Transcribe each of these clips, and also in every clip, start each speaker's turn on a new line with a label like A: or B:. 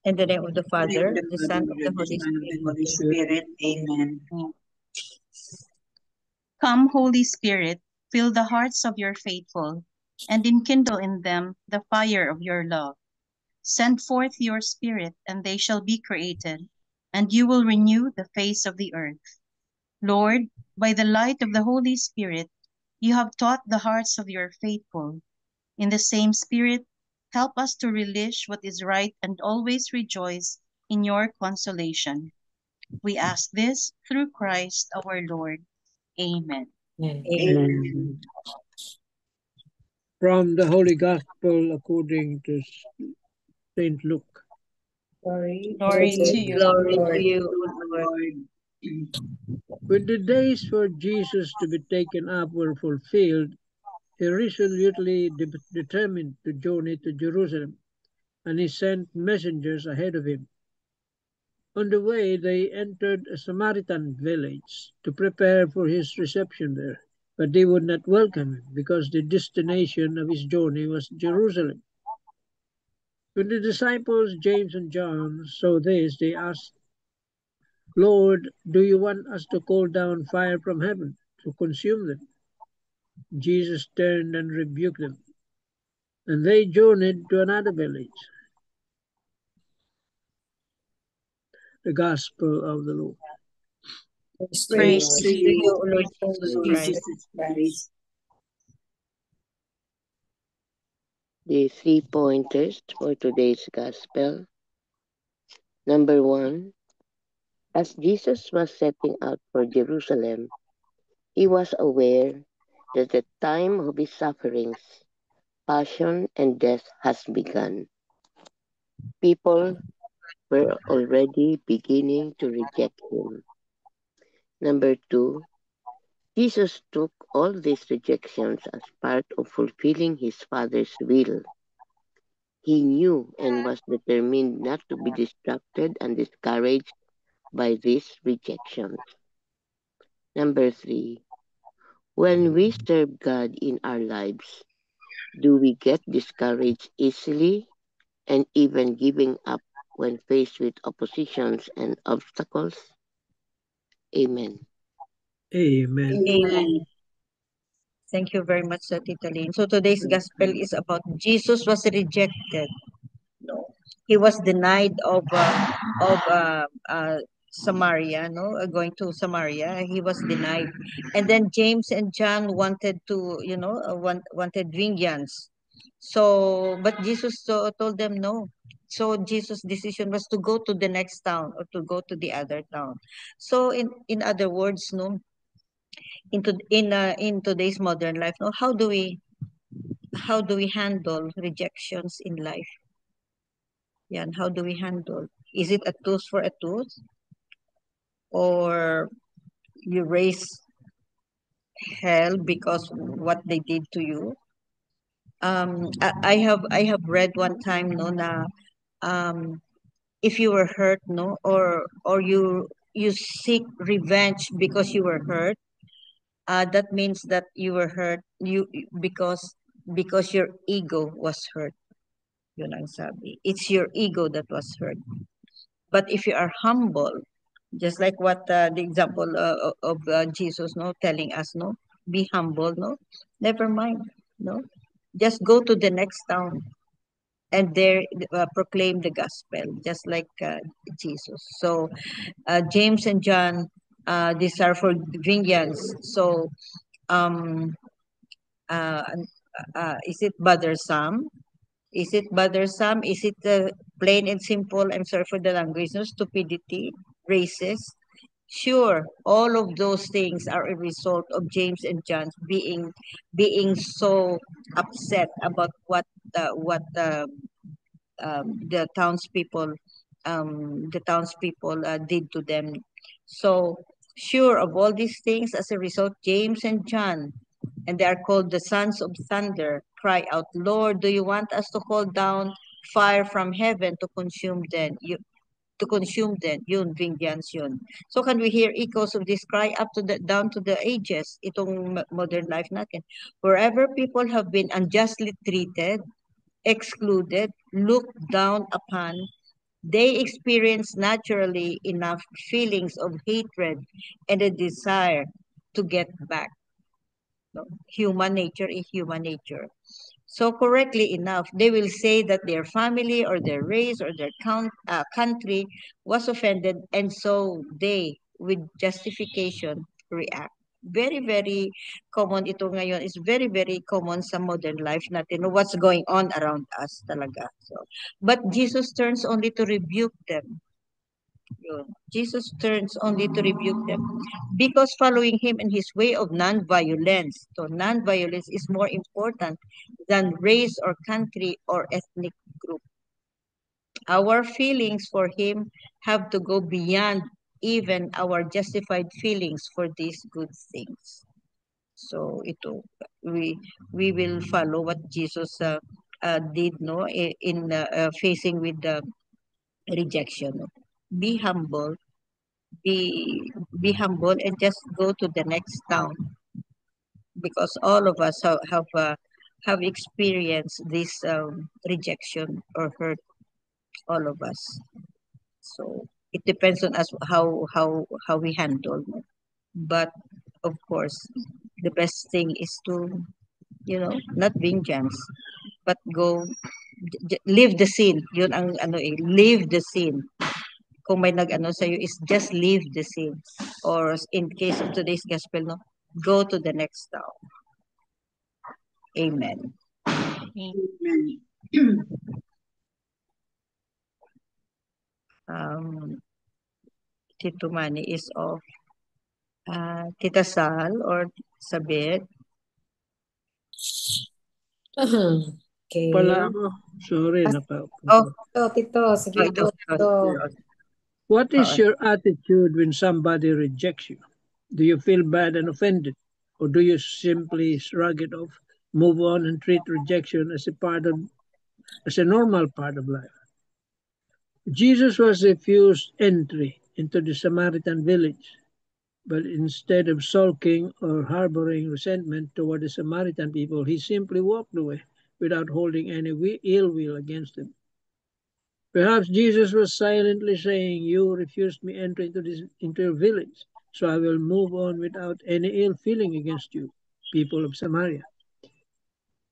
A: In the name of the
B: In the name
A: Father,
B: of the
A: the
B: Father,
A: Son,
B: and
A: of
B: of
A: the
B: the
A: Holy
B: Son, of the
A: Spirit.
B: Holy Spirit. Amen.
C: Come, Holy Spirit, fill the hearts of your faithful, and enkindle in them the fire of your love. Send forth your Spirit, and they shall be created, and you will renew the face of the earth. Lord, by the light of the Holy Spirit, you have taught the hearts of your faithful. In the same Spirit, help us to relish what is right and always rejoice in your consolation. We ask this through Christ our Lord. Amen.
B: Amen.
D: From the Holy Gospel according to Saint Luke.
C: Glory
A: Glory
C: to you,
A: to
C: Lord.
A: you, Lord.
D: When the days for Jesus to be taken up were fulfilled, he resolutely determined to journey to Jerusalem, and he sent messengers ahead of him. On the way, they entered a Samaritan village to prepare for his reception there. But they would not welcome him because the destination of his journey was Jerusalem. When the disciples James and John saw this, they asked, Lord, do you want us to call down fire from heaven to consume them? Jesus turned and rebuked them, and they journeyed to another village. The Gospel of the Lord.
C: Praise
B: Praise
C: to
B: to
C: you,
B: you,
A: Lord
C: Lord
A: Jesus
B: Lord
A: Christ.
B: Jesus Christ.
E: The 3 pointers for today's Gospel. Number 1, as Jesus was setting out for Jerusalem, he was aware that the time of his sufferings, passion, and death has begun. People were already beginning to reject him. Number 2, Jesus took all these rejections as part of fulfilling his Father's will. He knew and was determined not to be distracted and discouraged by these rejections. Number 3, when we serve God in our lives, do we get discouraged easily and even giving up when faced with oppositions and obstacles? Amen.
D: Amen.
A: Amen. Thank you very much, Tita Lynn. So today's gospel is about Jesus was rejected. No, he was denied of Samaria. No, going to Samaria, he was denied, and then James and John wanted to, wanted vengeance. So, but Jesus told them no. So Jesus' decision was to go to the next town or to go to the other town. So in other words, no, in today's modern life, no, how do we handle rejections in life? Yeah, and how do we handle? Is it a tooth for a tooth, or you raise hell because what they did to you? I have read one time, no, na if you were hurt, no, or you seek revenge because you were hurt, that means that you were hurt because your ego was hurt. Yun ang sabi. It's your ego that was hurt. But if you are humble, just like what the example of Jesus, no, telling us, no, be humble, no, never mind, no, just go to the next town and there proclaim the gospel, just like Jesus. So James and John, these are for vengeance. So um, uh, is it bothersome? Is it bothersome? Is it plain and simple? I'm sorry for the language. No, stupidity, racist. Sure, all of those things are a result of James and John being so upset about what the townspeople did to them. So sure, of all these things, as a result, James and John, and they are called the sons of thunder, cry out, Lord, do you want us to call down fire from heaven to consume them? Yun, vengeance yun. So can we hear echoes of this cry up to the down to the ages, itong modern life natin. Wherever people have been unjustly treated, excluded, looked down upon. They experience naturally enough feelings of hatred and a desire to get back. No? Human nature is human nature. So correctly enough, they will say that their family or their race or their country was offended, and so they, with justification, react. Very, very common ito ngayon. Is very, very common sa modern life natin. What's going on around us talaga. So, but Jesus turns only to rebuke them. Yun. Jesus turns only to rebuke them because following him in his way of non-violence. So non-violence is more important than race or country or ethnic group. Our feelings for him have to go beyond even our justified feelings for these good things. So ito, we will follow what Jesus did, no, in facing with the rejection. Be humble, be humble, and just go to the next town, because all of us have experienced this rejection or hurt, all of us. So it depends on us how we handle it. But of course, the best thing is to, not vengeance, but go leave the scene. Yun ang leave the scene. Kung may nag-ano sa'yo is just leave the scene. Or in case of today's gospel, no, go to the next town. Amen.
B: Amen.
A: Tito Manny is off. Tita Sal or Sabit.
F: Okay.
D: Pala ako. Sorry,
A: Oh,
F: Tito, sige,
A: ito.
D: What is your attitude when somebody rejects you? Do you feel bad and offended? Or do you simply shrug it off, move on, and treat rejection as a normal part of life? Jesus was refused entry into the Samaritan village, but instead of sulking or harboring resentment toward the Samaritan people, he simply walked away without holding any ill will against them. Perhaps Jesus was silently saying, "You refused me entry into your village, so I will move on without any ill feeling against you, people of Samaria."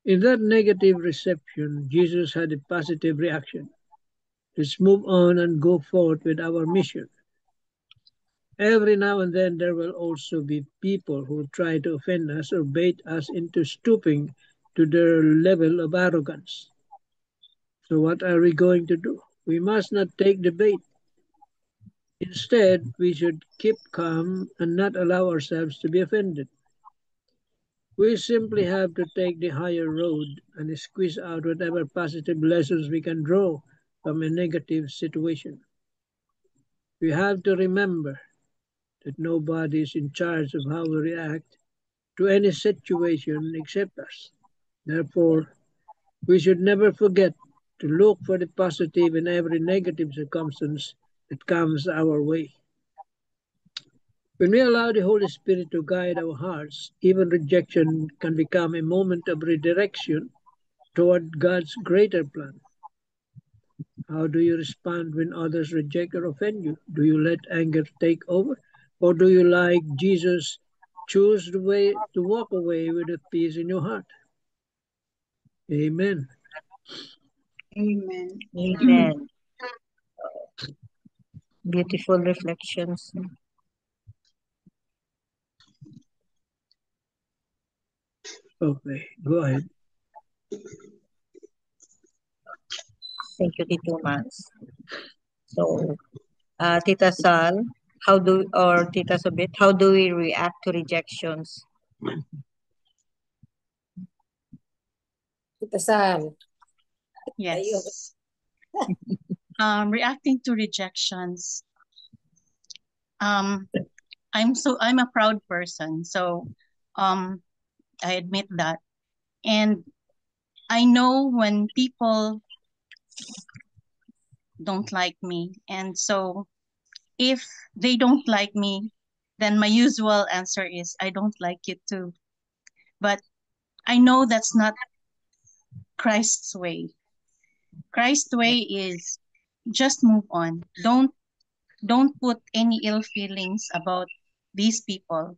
D: In that negative reception, Jesus had a positive reaction. Let's move on and go forward with our mission. Every now and then there will also be people who try to offend us or bait us into stooping to their level of arrogance. So what are we going to do? We must not take the bait. Instead, we should keep calm and not allow ourselves to be offended. We simply have to take the higher road and squeeze out whatever positive lessons we can draw from a negative situation. We have to remember that nobody is in charge of how we react to any situation except us. Therefore, we should never forget to look for the positive in every negative circumstance that comes our way. When we allow the Holy Spirit to guide our hearts, even rejection can become a moment of redirection toward God's greater plan. How do you respond when others reject or offend you? Do you let anger take over? Or do you, like Jesus, choose the way to walk away with a peace in your heart? Amen.
B: Amen.
A: Amen. Beautiful reflections.
D: Okay, go ahead.
A: Thank you, Tito Mans. So, Tita Sal, Tita Sabit, how do we react to rejections?
F: Tita Sal.
C: Yes. Reacting to rejections. I'm a proud person, so I admit that. And I know when people don't like me. And so if they don't like me, then my usual answer is, I don't like you too. But I know that's not Christ's way. Christ's way is just move on. Don't put any ill feelings about these people.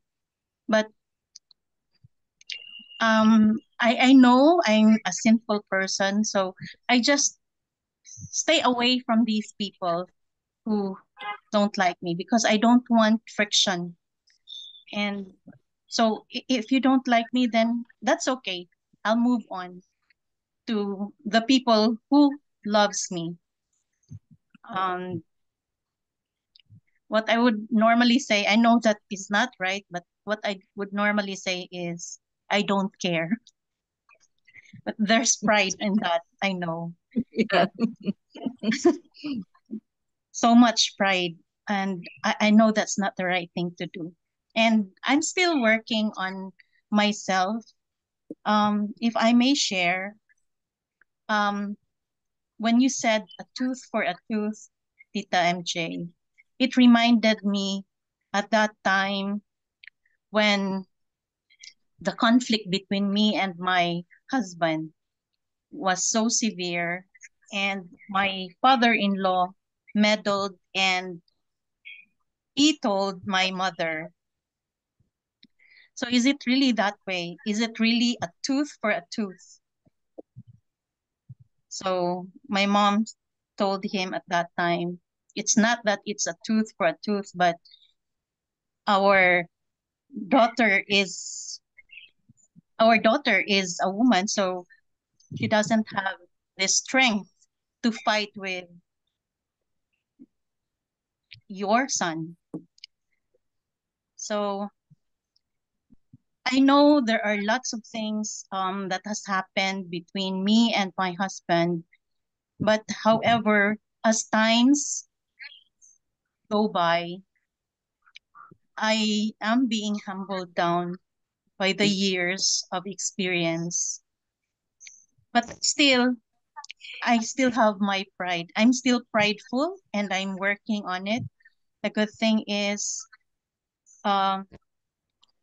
C: But I know I'm a sinful person, so I just stay away from these people who don't like me because I don't want friction. And so if you don't like me, then that's okay. I'll move on to the people who loves me. Um, what I would normally say, I know that is not right, but what I would normally say is, I don't care. But there's pride in that, I know.
A: Yeah.
C: So much pride. And I know that's not the right thing to do. And I'm still working on myself. If I may share, um, when you said a tooth for a tooth, Tita MJ, it reminded me at that time when the conflict between me and my husband was so severe, and my father-in-law meddled, and he told my mother, so is it really that way? Is it really a tooth for a tooth? So my mom told him at that time, it's not that it's a tooth for a tooth, but our daughter is our daughter is a woman, so she doesn't have the strength to fight with your son. So I know there are lots of things that has happened between me and my husband, but however, as times go by, I am being humbled down by the years of experience. But still, I still have my pride. I'm still prideful and I'm working on it. The good thing is, um,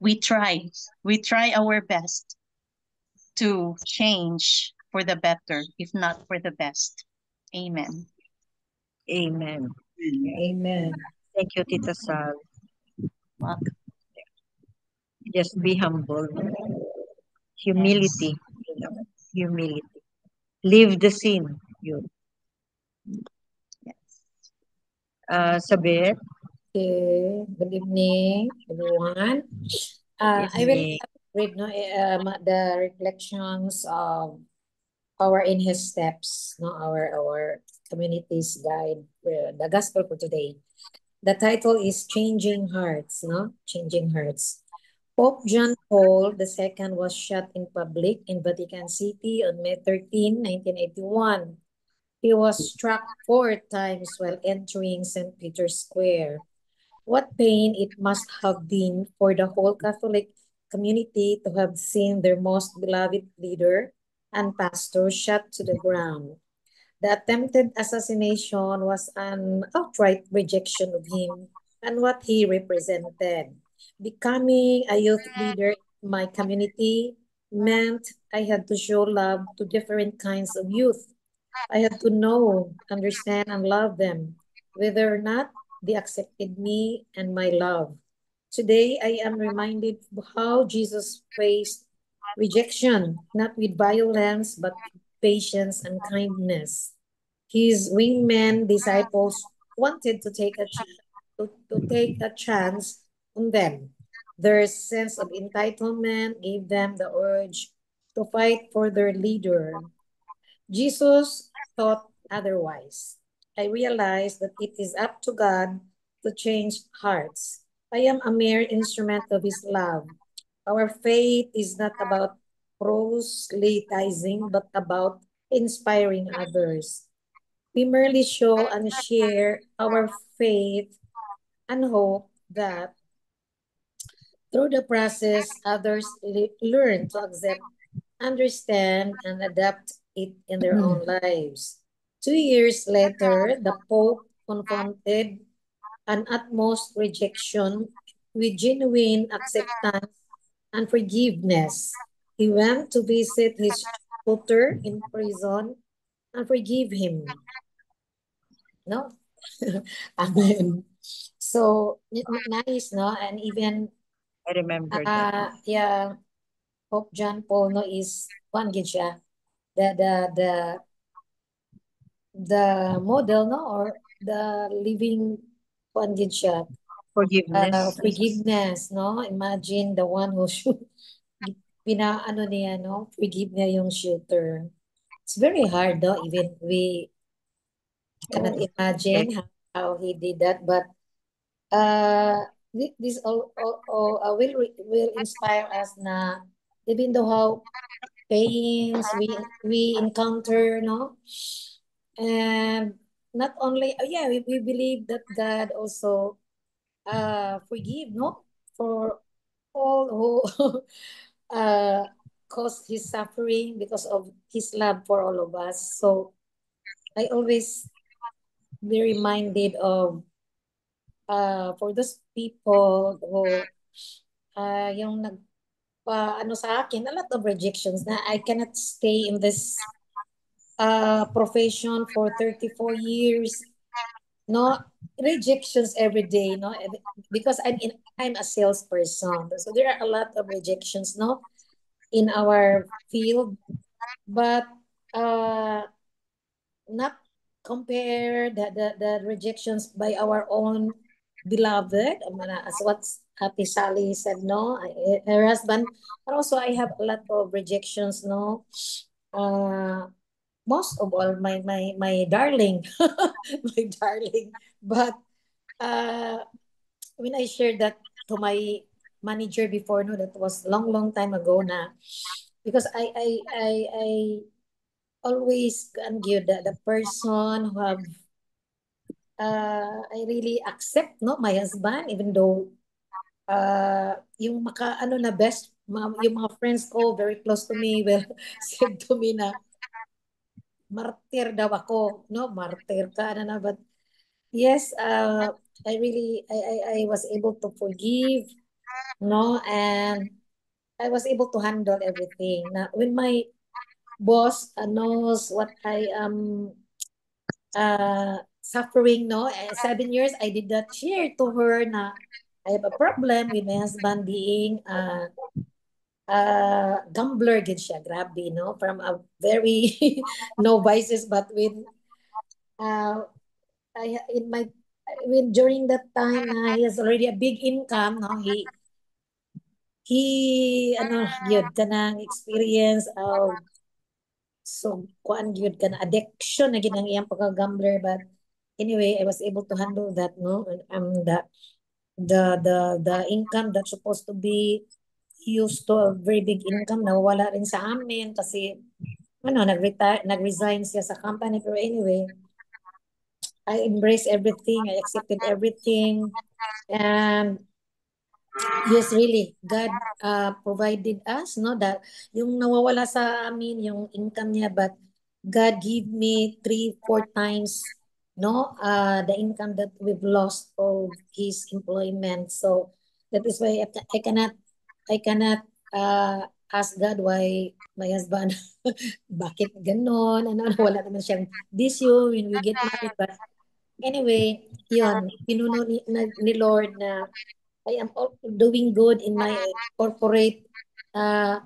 C: we try. We try our best to change for the better, if not for the best. Amen.
A: Amen.
F: Amen.
A: Thank you, Tita Sal.
C: Welcome.
A: Just be humble. Humility. You know, humility. Leave the sin. You.
C: Yes.
A: Sabit.
F: Okay. Good evening, everyone. I will
A: Evening.
F: read no, the reflections of our In His Steps, no, our community's guide, the gospel for today. The title is Changing Hearts, no? Changing Hearts. Pope John Paul II was shot in public in Vatican City on May 13, 1981. He was struck 4 times while entering St. Peter's Square. What pain it must have been for the whole Catholic community to have seen their most beloved leader and pastor shot to the ground. The attempted assassination was an outright rejection of him and what he represented. Becoming a youth leader in my community meant I had to show love to different kinds of youth. I had to know, understand, and love them, whether or not they accepted me and my love. Today, I am reminded of how Jesus faced rejection, not with violence, but with patience and kindness. His wingman disciples wanted to take a chance on them. Their sense of entitlement gave them the urge to fight for their leader. Jesus thought otherwise. I realized that it is up to God to change hearts. I am a mere instrument of His love. Our faith is not about proselytizing, but about inspiring others. We merely show and share our faith and hope that through the process, others learn to accept, understand, and adapt it in their own lives. 2 years later, the Pope confronted an utmost rejection with genuine acceptance and forgiveness. He went to visit his tutor in prison and forgive him. No? Amen. So, nice, no? And even,
A: I remember that.
F: yeah, Pope John Paul, no, is one gid siya. The model, no, or the living one gid siya.
A: Forgiveness.
F: Forgiveness, no? Imagine the one who shoot, pinaano niya, no? Forgive niya yung shooter. It's very hard, no? Even we cannot imagine how he did that, but this all will inspire us na even though how pains we encounter, no, and not only yeah, we believe that God also forgive, no, for all who uh caused his suffering because of his love for all of us. So I always be reminded of for those people who yung ano sa akin, a lot of rejections na I cannot stay in this profession for 34 years. No, rejections every day, no, because I'm a salesperson. So there are a lot of rejections, no, in our field, but not compare the rejections by our own beloved. As what Happy Sally said, no, her husband, but also I have a lot of rejections, no. Most of all, my darling, my darling. But when I shared that to my manager before, no, that was long time ago na, because I always can give the person who have I really accept, no, my husband, even though yung ano na best, yung mga friends ko very close to me will said to me na martir daw ako, no, martir ka ano na, but yes, I really I was able to forgive, no, and I was able to handle everything. Now when my boss knows what I am suffering, no, 7 years I did not share to her na I have a problem with my husband being gambler gid siya, grabe, no, from a very no vices, but when in my when during that time na he has already a big income, no, he ano yun kanang experience of so kuan yun kana addiction na ginang iyang pagka-gambler, but anyway I was able to handle that, no, and the income that's supposed to be used to a very big income nawala rin sa amin kasi ano nag-resign siya sa company, pero anyway I embraced everything, I accepted everything, and yes, really, God provided us, no, that yung nawawala sa amin, yung income niya, but God give me 3-4 times, no, the income that we've lost of his employment. So that is why I cannot ask God why my husband, bakit ganon, ano, wala naman siyang issue when we get married, but anyway, yun, pinuno ni Lord na I am doing good in my corporate uh,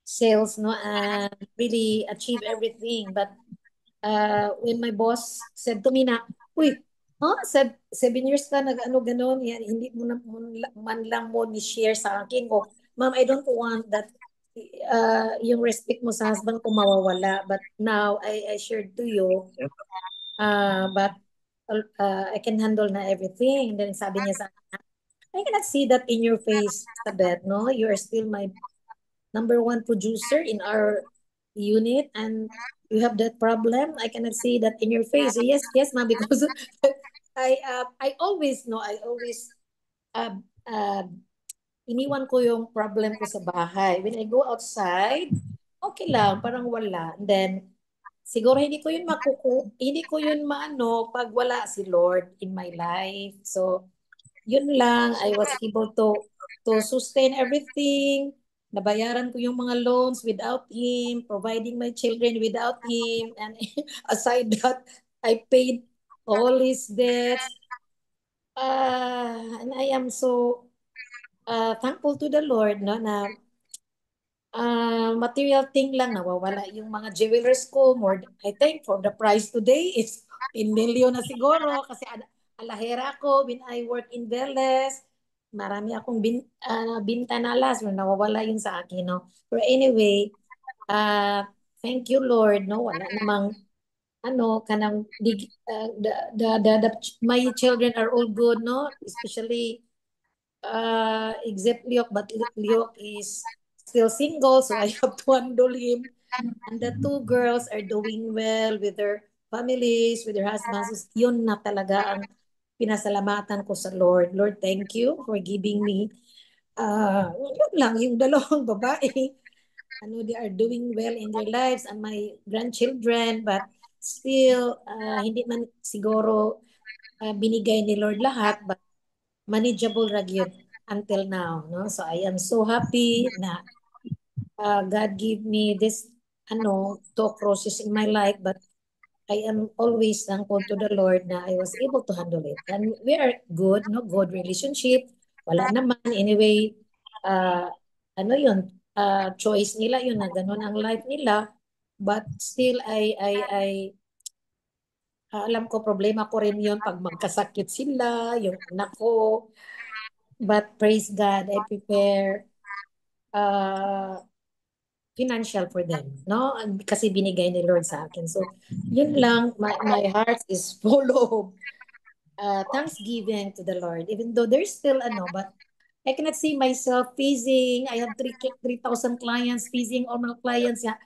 F: sales, no, and really achieve everything. But when my boss said to me na, uy, huh? 7 years ka nag-ano ganon, yan, hindi mo na man lang mo ni-share sa akin ko, ma'am, I don't want that yung respect mo sa husband ko mawawala. But now, I shared to you, but I can handle na everything. And then sabi niya sa I cannot see that in your face, Sabet, no? You are still my number one producer in our unit and you have that problem. I cannot see that in your face. So yes, ma'am, because I always know, I always uh, uh, iniwan ko yung problem ko sa bahay. When I go outside, okay lang, parang wala. And then siguro hindi ko yun maano pag wala si Lord in my life. So yun lang, I was able to sustain everything. nabayaran ko yung mga loans without him, providing my children without him, and aside that, I paid all his debts. And I am so thankful to the Lord, no, na material thing lang, nawawala yung mga jewelers ko. I think for the price today is 10 million na siguro kasi alahera ako when I work in Veles. Marami akong binta na last, nawawala yun sa akin, no. But anyway, thank you Lord, no. Wala namang kanang my children are all good, no, especially except Liok, but Liok is still single, so I have to handle him. And the two girls are doing well with their families, with their husbands. So, yun na talaga ang pinasalamatan ko sa Lord. Lord, thank you for giving me yun lang, yung dalawang babae. They are doing well in their lives and my grandchildren, but still, hindi man siguro binigay ni Lord lahat, but manageable ra gyud until now, no. So I am so happy na God give me this two crosses in my life, but I am always thankful to the Lord na I was able to handle it, and we are good, no, good relationship. Wala naman anyway, uh, yun, choice nila yun na ganun ang life nila, but still alam ko problema ko rin yun pag magkasakit sila, yung anak ko. But praise God, I prepare financial for them, no? Kasi binigay ni Lord sa akin. So, yun lang, my heart is full of thanksgiving to the Lord. Even though there's still but I cannot see myself facing, I have 3,000 clients, facing all my clients. Yeah.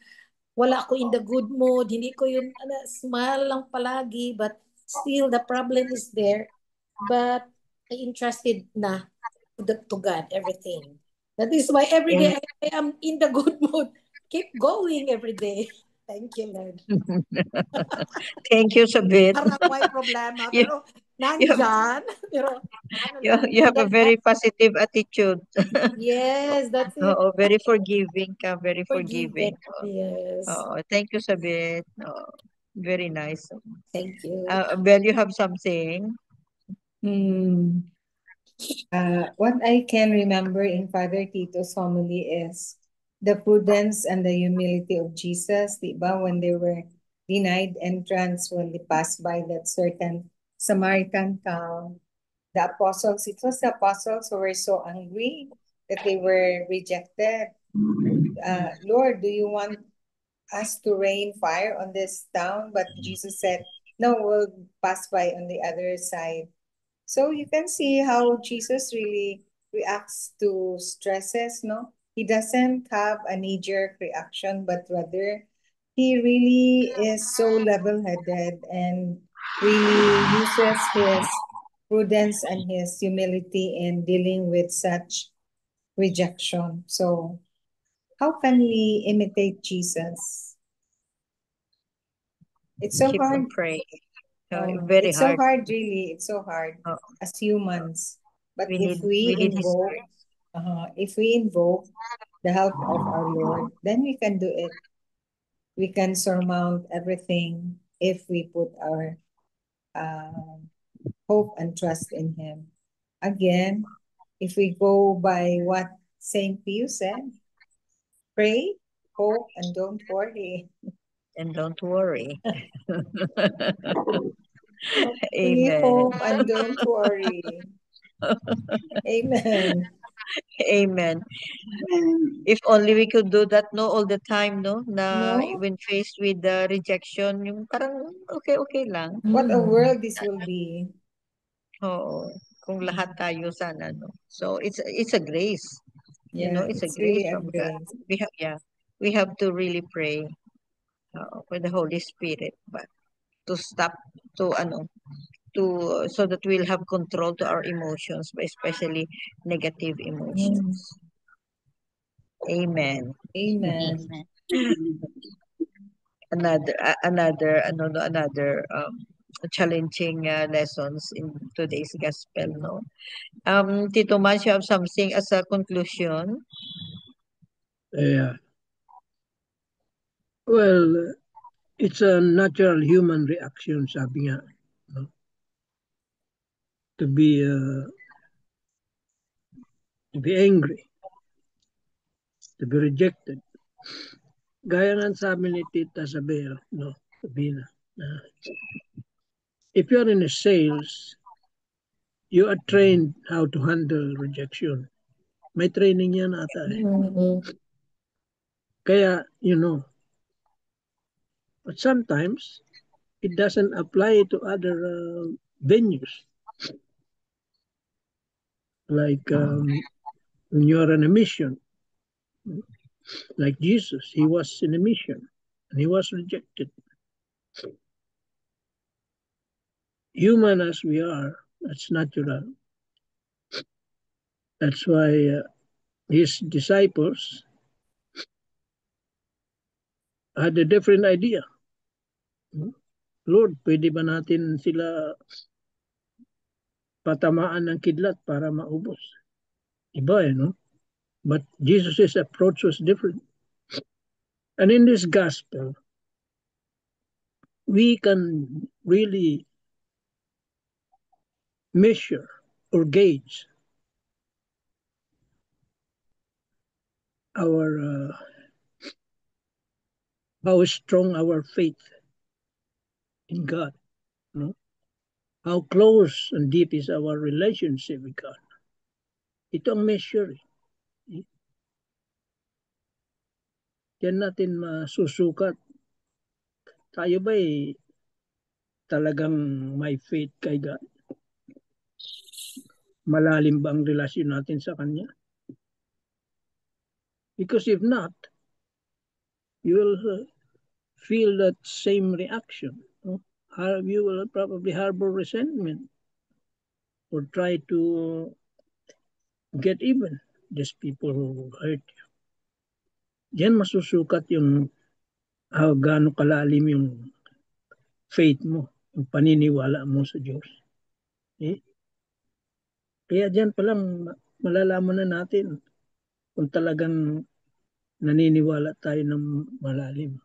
F: Wala ako in the good mood, hindi ko yun, smile lang palagi, but still the problem is there. But I entrusted na to God everything. That is why every day I am in the good mood. Keep going every day. Thank you, Lord.
A: Thank you, Sabit.
F: Parang may problema,
A: You,
F: pero
A: you have,
F: nandyan. Pero lang.
A: you have a very positive attitude.
F: Yes, that's it.
A: Oo, very forgiving ka, very forgiving.
F: Forgiving. Yes.
A: Thank you, Sabit. Very nice.
F: Thank you.
A: Bel, you have something?
B: Hmm. What I can remember in Father Tito's homily is the prudence and the humility of Jesus, di ba? When they were denied entrance when they passed by that certain Samaritan town, the apostles, it was the apostles who were so angry that they were rejected. Lord, do you want us to rain fire on this town? But Jesus said, no, we'll pass by on the other side. So you can see how Jesus really reacts to stresses, no? He doesn't have a knee-jerk reaction, but rather he really is so level-headed and really uses his prudence and his humility in dealing with such rejection. So how can we imitate Jesus? It's so
A: Keep
B: hard.
A: on praying.
B: Very
A: It's
B: hard.
A: very hard.
B: Really. It's so hard as humans. But
A: We
B: if
A: we need His
B: if we invoke the help of our Lord, then we can do it. We can surmount everything if we put our hope and trust in Him. Again, if we go by what Saint Pius said, pray, hope, and don't worry.
A: And don't worry.
B: Pray,
A: Amen.
B: hope, and don't worry. Amen.
A: Amen. If only we could do that, no, all the time, no, na
B: No?
A: when faced with the rejection, yung parang okay lang.
B: What a world this will be.
A: Oo. Kung lahat tayo sana, no. So it's a grace.
B: Yeah,
A: It's a
B: it's
A: grace
B: really a
A: from God.
B: grace.
A: We have to really pray for the Holy Spirit, but to stop to so that we'll have control to our emotions, but especially negative emotions. Amen.
B: Amen.
C: Amen.
A: Another challenging lessons in today's gospel, no. Tito Mas, you have something as a conclusion?
D: Yeah. Well, it's a natural human reaction, sabi nga, no? To be uh, to be angry, to be rejected. Gaya nga sabi ni Tita Sabel, no? Sabina, if you're in a sales, you are trained how to handle rejection. May training yan ata eh. Kaya, but sometimes it doesn't apply to other venues. Like when you're on a mission, like Jesus, he was in a mission and he was rejected. Human as we are, that's natural. That's why his disciples had a different idea. Lord, pwede ba natin sila patamaan ng kidlat para maubos? Iba no? But Jesus' approach was different. And in this gospel, we can really measure or gauge our how strong our faith in God. No? How close and deep is our relationship with God. Ito ang measure. Yan natin masusukat. Tayo ba talagang may faith kay God? Malalim ba ang relasyon natin sa Kanya? Because if not, you will feel that same reaction. No? You will probably harbor resentment or try to get even these people who hurt you. Diyan masusukat yung gaano kalalim yung faith mo, yung paniniwala mo sa Diyos. Eh? Kaya diyan pa lang malalaman na natin kung talagang naniniwala tayo ng malalim.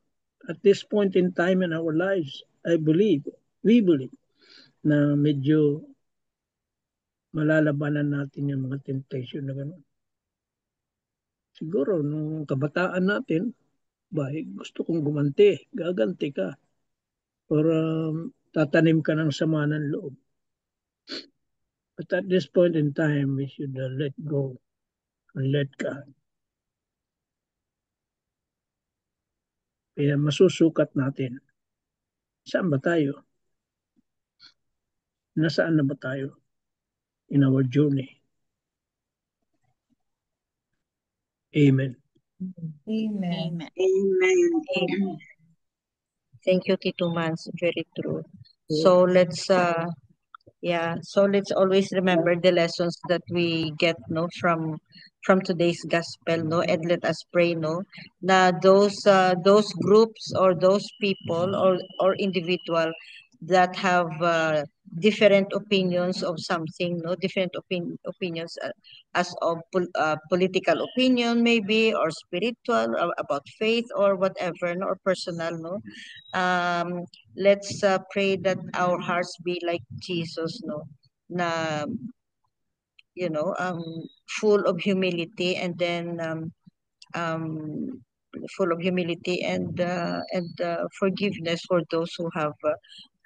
D: At this point in time in our lives, we believe na medyo malalabanan natin yung mga temptation na gano'n. Siguro, nung kabataan natin, gusto kong gumanti, gaganti ka. Or tatanim ka ng sama ng loob. But at this point in time, we should let go and let God. Kaya masusukat natin. Saan ba tayo? Nasaan na ba tayo in our journey? Amen.
B: Amen.
A: Amen. Thank you, Tito Mans. Very true. So let's always remember the lessons that we get from today's gospel, and let us pray, na those groups or those people or individual that have different opinions of something, different opinions as of political opinion maybe, or spiritual, about faith or whatever, or personal, um let's pray that our hearts be like Jesus, na full of humility, and then um full of humility and forgiveness for those who have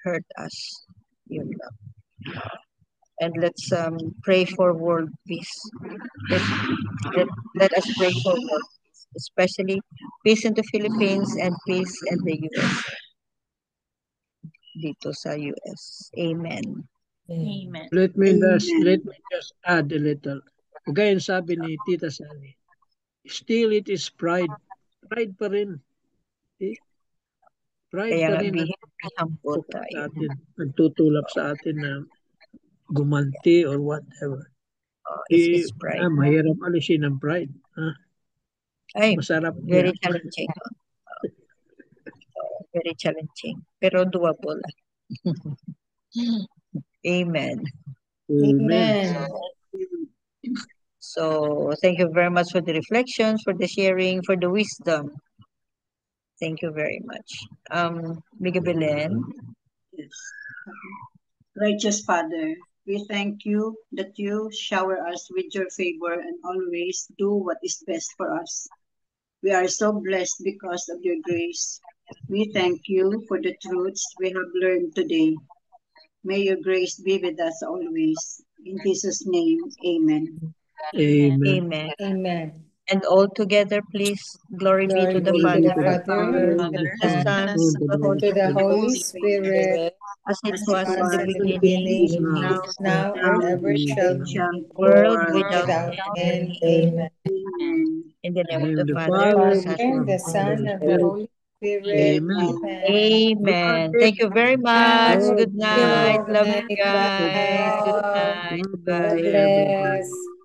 A: hurt us, yun lang. And let's pray for world peace. let, let, let us pray for world peace, especially peace in the Philippines and peace in the US, dito sa US. Amen.
C: Amen.
D: Let me just add a little. Kagaya sabi ni Tita Sally, still it is pride. Pride pa rin. Eh? Pride
A: Kaya
D: pa
A: nga,
D: rin
A: be humble
D: sa
A: tayo.
D: atin. Nagtutulak sa atin na gumanti or whatever.
A: It's pride.
D: Mahirap alisin ang pride.
A: Ay,
D: Masarap
A: very
D: yan.
A: challenging. Very challenging. Pero doable. Amen.
D: Amen.
B: Amen.
A: So thank you very much for the reflections, for the sharing, for the wisdom. Thank you very much. Miga Belen.
G: Yes. Righteous Father, we thank you that you shower us with your favor and always do what is best for us. We are so blessed because of your grace. We thank you for the truths we have learned today. May your grace be with us always. In Jesus' name, amen.
D: Amen.
A: Amen.
B: Amen.
A: And all together, please, glory be to
B: Glory
A: the
B: be to
D: Glory
B: the
D: to
A: Father,
D: the
B: Father,
D: Father,
A: and
D: the
A: to the
B: and
D: Son,
A: Son,
D: and to the
A: and
D: Holy
B: to
A: to
B: the
A: the
D: Spirit.
B: Holy
A: Holy Spirit,
B: Spirit,
A: as it
G: As it
A: was in
B: as
A: the
G: was
B: in the
G: in the
A: beginning,
B: beginning,
A: is
G: beginning,
A: now,
D: Now,
B: is
A: and
B: now, and
G: now,
B: ever
A: forever,
B: shall
G: and
B: be,
G: shall be
A: world
G: world
A: without
B: without
A: end.
B: end.
A: Amen.
B: Amen.
G: Amen.
A: In the
D: in
A: name
D: the
A: of
D: name
A: the
D: of the
A: Father, the
D: Father,
A: Son,
D: the
B: And
D: Son,
B: the
D: and the
B: Son
D: Holy
B: and the
D: Spirit.
B: Holy Spirit.
D: Amen.
G: Amen.
B: Amen.
A: Amen. Thank you very much.
B: Thank
D: God
A: Good
B: you.
A: night.
D: bless.
B: Good
A: Love you
B: night.
A: guys. Good
B: Bye.
A: night.
D: God
A: Bye.
B: God
D: bless everybody.
B: bless.